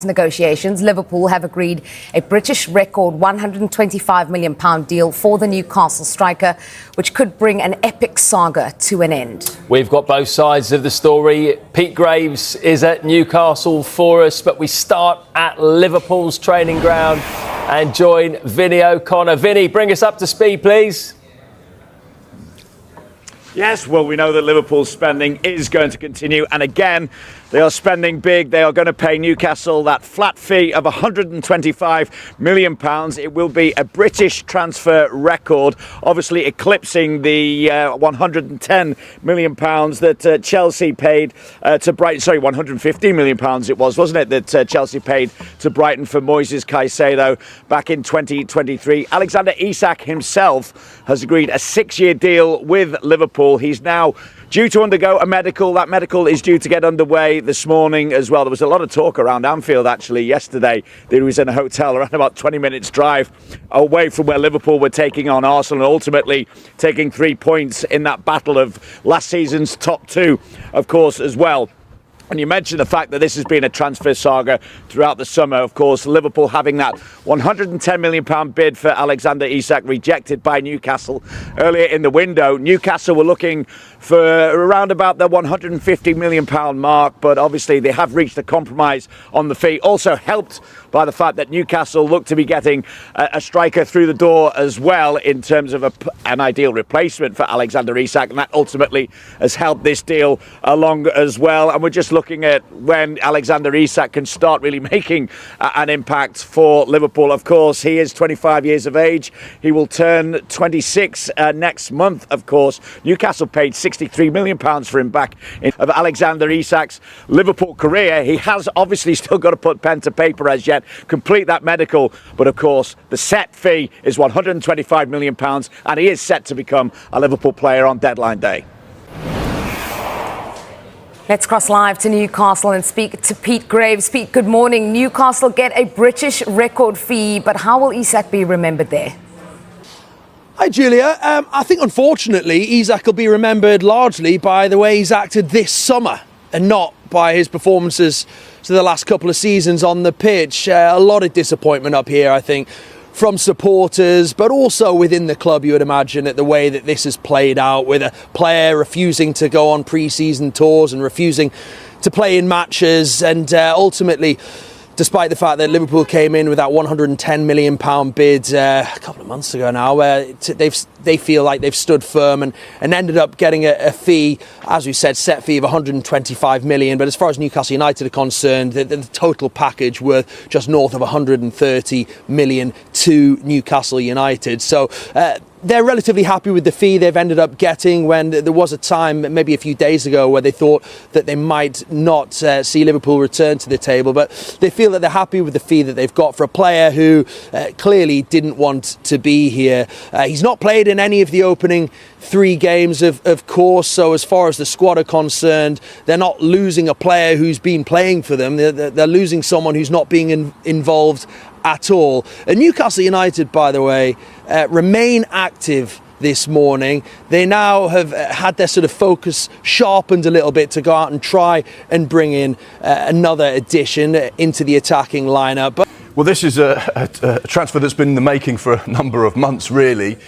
Negotiations, Liverpool have agreed a British record £125 million deal for the Newcastle striker, which could bring an epic saga to an end. We've got both sides of the story. Pete Graves is at Newcastle for us, but we start at Liverpool's training ground and join Vinny O'Connor. Vinny, bring us up to speed, please. Yes, well, we know that Liverpool's spending is going to continue, and again, they are spending big. They are going to pay Newcastle that flat fee of £125 million. It will be a British transfer record, obviously eclipsing the £110 million that Chelsea paid to Brighton. Sorry, £150 million it was, wasn't it, that Chelsea paid to Brighton for Moises Caicedo back in 2023. Alexander Isak himself has agreed a 6-year deal with Liverpool. He's now due to undergo a medical. That medical is due to get underway this morning as well. There was a lot of talk around Anfield actually yesterday. He was in a hotel around about 20 minutes drive away from where Liverpool were taking on Arsenal and ultimately taking 3 points in that battle of last season's top two, of course, as well. And you mentioned the fact that this has been a transfer saga throughout the summer. Of course, Liverpool having that £110 million bid for Alexander Isak rejected by Newcastle earlier in the window. Newcastle were looking for around about the £150 million mark, but obviously they have reached a compromise on the fee. Also helped by the fact that Newcastle look to be getting a striker through the door as well in terms of an ideal replacement for Alexander Isak, and that ultimately has helped this deal along as well. And we're just looking at when Alexander Isak can start really making an impact for Liverpool. Of course, he is 25 years of age. He will turn 26 next month, of course. Newcastle paid £63 million for him back of Alexander Isak's Liverpool career. He has obviously still got to put pen to paper as yet, complete that medical, but of course the set fee is £125 million and he is set to become a Liverpool player on deadline day. Let's cross live to Newcastle and speak to Pete Graves. Pete, good morning. Newcastle get a British record fee, but how will Isak be remembered there? Hi, Julia. I think, unfortunately, Isak will be remembered largely by the way he's acted this summer and not by his performances to the last couple of seasons on the pitch. A lot of disappointment up here, I think, from supporters, but also within the club, you would imagine, at the way that this has played out, with a player refusing to go on pre-season tours and refusing to play in matches, and ultimately, despite the fact that Liverpool came in with that £110 million bid a couple of months ago now, where they feel like they've stood firm and ended up getting a fee, as we said, set fee of £125 million. But as far as Newcastle United are concerned, the total package worth just north of £130 million to Newcastle United. So they're relatively happy with the fee they've ended up getting, when there was a time, maybe a few days ago, where they thought that they might not see Liverpool return to the table. But they feel that they're happy with the fee that they've got for a player who clearly didn't want to be here. He's not played in any of the opening 3 games, of course. So as far as the squad are concerned, they're not losing a player who's been playing for them. They're losing someone who's not being involved at all. And Newcastle United, by the way, remain active this morning. They now have had their sort of focus sharpened a little bit to go out and try and bring in another addition into the attacking lineup. Well, this is a transfer that's been in the making for a number of months, really.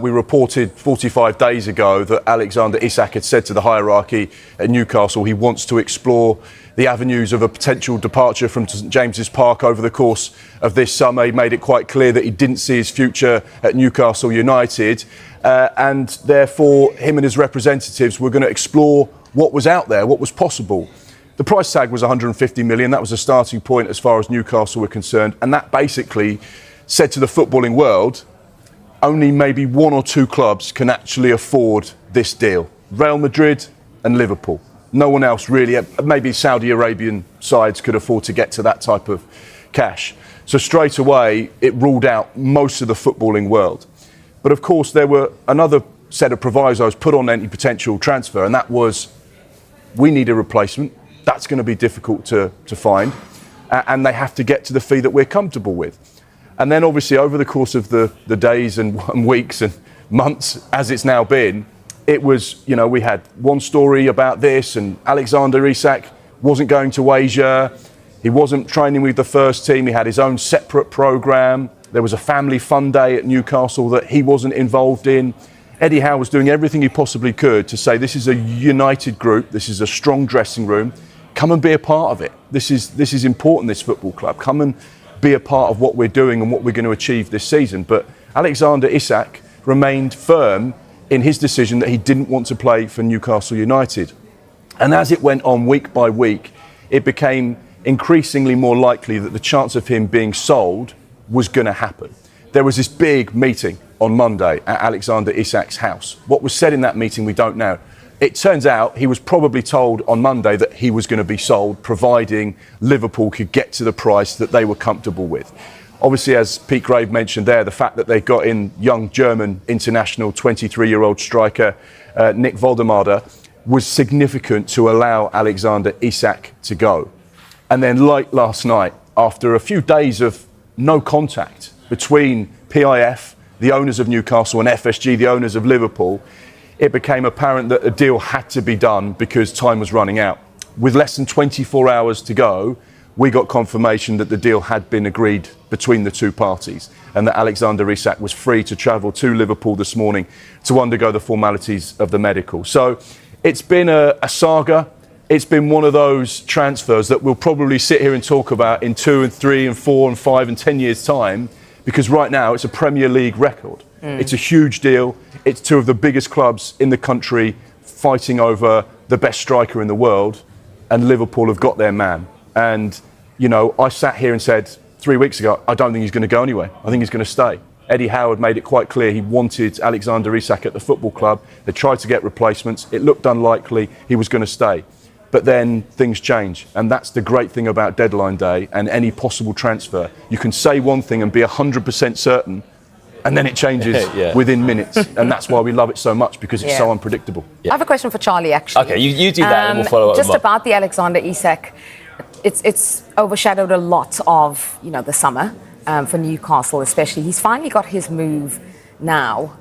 We reported 45 days ago that Alexander Isak had said to the hierarchy at Newcastle he wants to explore the avenues of a potential departure from St James's Park over the course of this summer. He made it quite clear that he didn't see his future at Newcastle United, and therefore him and his representatives were going to explore what was out there, what was possible. The price tag was £150 million. That was a starting point as far as Newcastle were concerned. And that basically said to the footballing world, only maybe 1 or 2 clubs can actually afford this deal. Real Madrid and Liverpool. No one else really. Maybe Saudi Arabian sides could afford to get to that type of cash. So straight away, it ruled out most of the footballing world. But of course, there were another set of provisos put on any potential transfer, and that was, we need a replacement. That's going to be difficult to find, and they have to get to the fee that we're comfortable with. And then obviously over the course of the days and weeks and months, as it's now been, it was, you know, we had one story about this, and Alexander Isak wasn't going to Asia. He wasn't training with the first team. He had his own separate programme. There was a family fun day at Newcastle that he wasn't involved in. Eddie Howe was doing everything he possibly could to say, this is a united group, this is a strong dressing room, come and be a part of it. This is important, this football club. Come and be a part of what we're doing and what we're going to achieve this season. But Alexander Isak remained firm in his decision that he didn't want to play for Newcastle United. And as it went on week by week, it became increasingly more likely that the chance of him being sold was going to happen. There was this big meeting on Monday at Alexander Isak's house. What was said in that meeting, we don't know. It turns out he was probably told on Monday that he was going to be sold, providing Liverpool could get to the price that they were comfortable with. Obviously, as Pete Grave mentioned there, the fact that they got in young German international 23-year-old striker Nick Voldemade was significant to allow Alexander Isak to go. And then late last night, after a few days of no contact between PIF, the owners of Newcastle, and FSG, the owners of Liverpool, it became apparent that a deal had to be done because time was running out. With less than 24 hours to go, we got confirmation that the deal had been agreed between the two parties and that Alexander Isak was free to travel to Liverpool this morning to undergo the formalities of the medical. So it's been a saga. It's been one of those transfers that we'll probably sit here and talk about in 2 and 3 and 4 and 5 and 10 years' time, because right now it's a Premier League record. It's a huge deal. It's two of the biggest clubs in the country fighting over the best striker in the world, and Liverpool have got their man. And, you know, I sat here and said 3 weeks ago, I don't think he's going to go anywhere. I think he's going to stay. Eddie Howe made it quite clear he wanted Alexander Isak at the football club. They tried to get replacements. It looked unlikely he was going to stay. But then things change, and that's the great thing about deadline day and any possible transfer. You can say one thing and be 100% certain, and then it changes within minutes. And that's why we love it so much, because it's so unpredictable. I have a question for Charlie, actually. Okay, you do that and we'll follow up. Just about the Alexander Isak, it's overshadowed a lot of, you know, the summer for Newcastle especially. He's finally got his move now.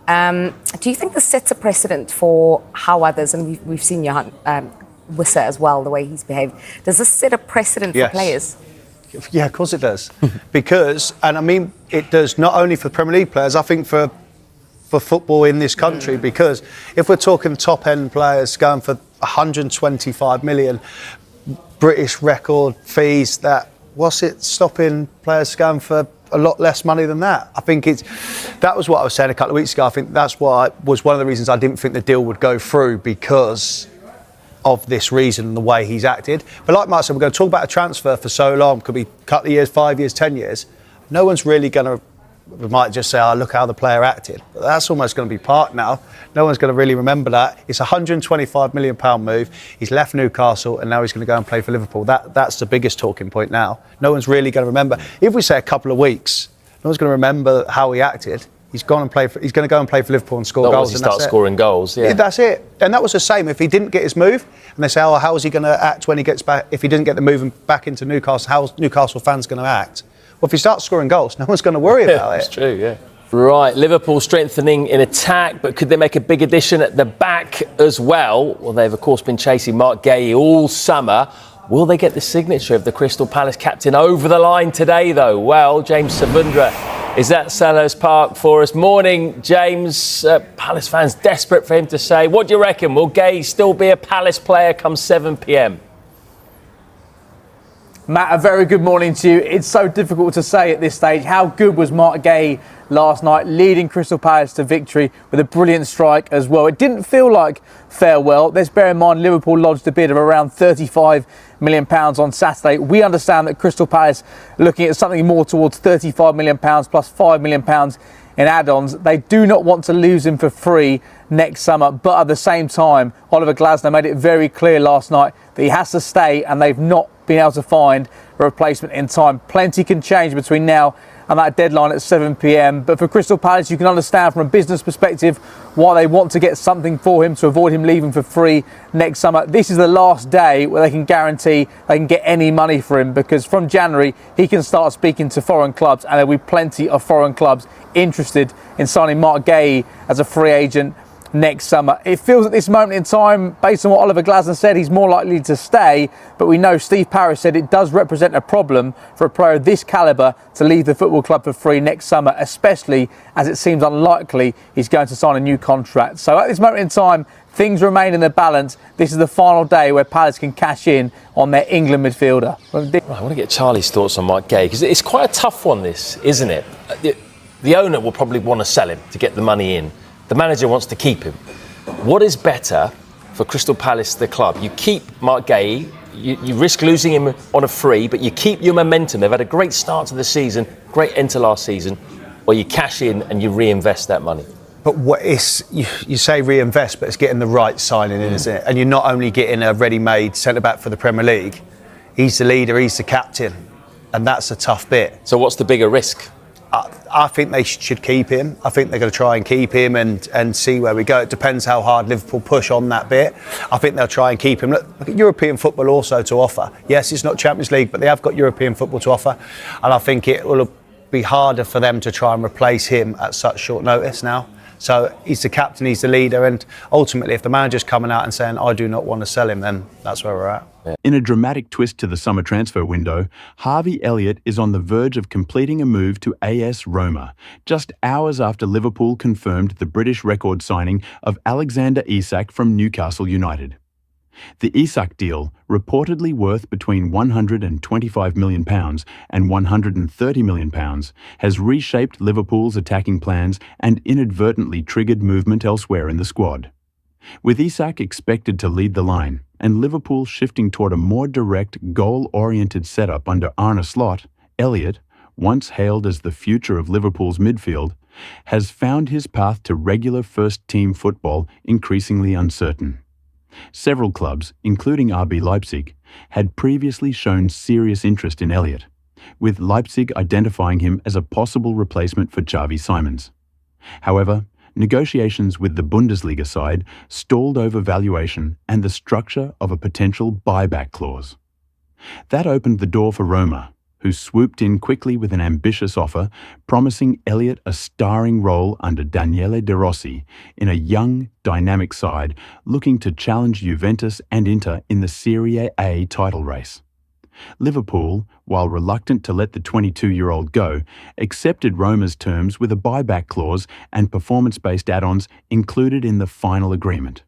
Do you think this sets a precedent for how others, and we've seen Johan Wissa as well, the way he's behaved. Does this set a precedent for players? Yeah, of course it does. Because, and I mean, it does not only for Premier League players, I think for football in this country, because if we're talking top-end players going for 125 million, British record fees, what's it stopping players going for a lot less money than that? I think that was what I was saying a couple of weeks ago. I think that's why was one of the reasons I didn't think the deal would go through, because of this reason and the way he's acted. But like Mark said, we're going to talk about a transfer for so long, could be a couple of years, 5 years, 10 years. No one's really going to, we might just say, oh, look how the player acted. But that's almost going to be part now. No one's going to really remember that. It's a £125 million move. He's left Newcastle and now he's going to go and play for Liverpool. That's the biggest talking point now. No one's really going to remember. If we say a couple of weeks, no one's going to remember how he acted. He's going to go and play for Liverpool and score goals. Once he starts scoring goals, that's it. And that was the same. If he didn't get his move, and they say, oh, how is he going to act when he gets back? If he didn't get the move and back into Newcastle, how's Newcastle fans going to act? Well, if he starts scoring goals, no one's going to worry about it. That's true, yeah. Right, Liverpool strengthening in attack, but could they make a big addition at the back as well? Well, they've, of course, been chasing Mark Guéhi all summer. Will they get the signature of the Crystal Palace captain over the line today, though? Well, James Savundra is at Selhurst Park for us. Morning, James. Palace fans desperate for him to say. What do you reckon? Will Guéhi still be a Palace player come 7 p.m? Matt, a very good morning to you. It's so difficult to say at this stage. How good was Mark Guéhi last night, leading Crystal Palace to victory with a brilliant strike as well? It didn't feel like farewell. Let's bear in mind Liverpool lodged a bid of around £35 million on Saturday. We understand that Crystal Palace are looking at something more towards £35 million plus £5 million in add-ons. They do not want to lose him for free next summer, but at the same time, Oliver Glasner made it very clear last night that he has to stay, and they've not been able to find a replacement in time. Plenty can change between now and that deadline at 7 p.m. But for Crystal Palace, you can understand from a business perspective why they want to get something for him to avoid him leaving for free next summer. This is the last day where they can guarantee they can get any money for him, because from January he can start speaking to foreign clubs, and there'll be plenty of foreign clubs interested in signing Mark Guéhi as a free agent next summer. It feels at this moment in time, based on what Oliver Glasner said, he's more likely to stay, but we know Steve Parrish said it does represent a problem for a player of this calibre to leave the football club for free next summer, especially as it seems unlikely he's going to sign a new contract. So at this moment in time, things remain in the balance. This is the final day where Palace can cash in on their England midfielder. Right, I want to get Charlie's thoughts on Mike Gay, because it's quite a tough one, this, isn't it? The owner will probably want to sell him to get the money in. The manager wants to keep him. What is better for Crystal Palace, the club? You keep Mark Gay, you risk losing him on a free, but you keep your momentum. They've had a great start to the season, great end to last season, or you cash in and you reinvest that money. But what is you say reinvest, but it's getting the right signing in, isn't it? And you're not only getting a ready-made centre-back for the Premier League, he's the leader, he's the captain, and that's a tough bit. So what's the bigger risk? I think they should keep him. I think they're going to try and keep him and see where we go. It depends how hard Liverpool push on that bit. I think they'll try and keep him. Look at European football also to offer. Yes, it's not Champions League, but they have got European football to offer. And I think it will be harder for them to try and replace him at such short notice now. So he's the captain, he's the leader, and ultimately if the manager's coming out and saying, I do not want to sell him, then that's where we're at. In a dramatic twist to the summer transfer window, Harvey Elliott is on the verge of completing a move to AS Roma, just hours after Liverpool confirmed the British record signing of Alexander Isak from Newcastle United. The Isak deal, reportedly worth between £125 million and £130 million, has reshaped Liverpool's attacking plans and inadvertently triggered movement elsewhere in the squad. With Isak expected to lead the line and Liverpool shifting toward a more direct, goal-oriented setup under Arne Slot, Elliott, once hailed as the future of Liverpool's midfield, has found his path to regular first-team football increasingly uncertain. Several clubs, including RB Leipzig, had previously shown serious interest in Elliott, with Leipzig identifying him as a possible replacement for Xavi Simons. However, negotiations with the Bundesliga side stalled over valuation and the structure of a potential buyback clause. That opened the door for Roma, who swooped in quickly with an ambitious offer, promising Elliott a starring role under Daniele De Rossi in a young, dynamic side looking to challenge Juventus and Inter in the Serie A title race. Liverpool, while reluctant to let the 22-year-old go, accepted Roma's terms with a buyback clause and performance-based add-ons included in the final agreement.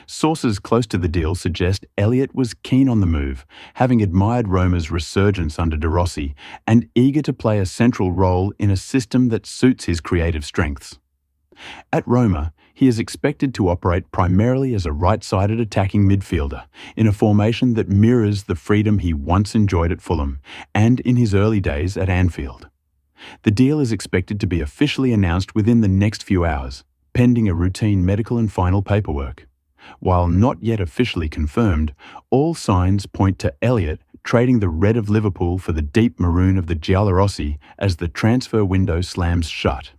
Sources close to the deal suggest Elliott was keen on the move, having admired Roma's resurgence under De Rossi and eager to play a central role in a system that suits his creative strengths. At Roma, he is expected to operate primarily as a right-sided attacking midfielder in a formation that mirrors the freedom he once enjoyed at Fulham and in his early days at Anfield. The deal is expected to be officially announced within the next few hours, pending a routine medical and final paperwork. While not yet officially confirmed, all signs point to Elliott trading the red of Liverpool for the deep maroon of the Giallorossi as the transfer window slams shut.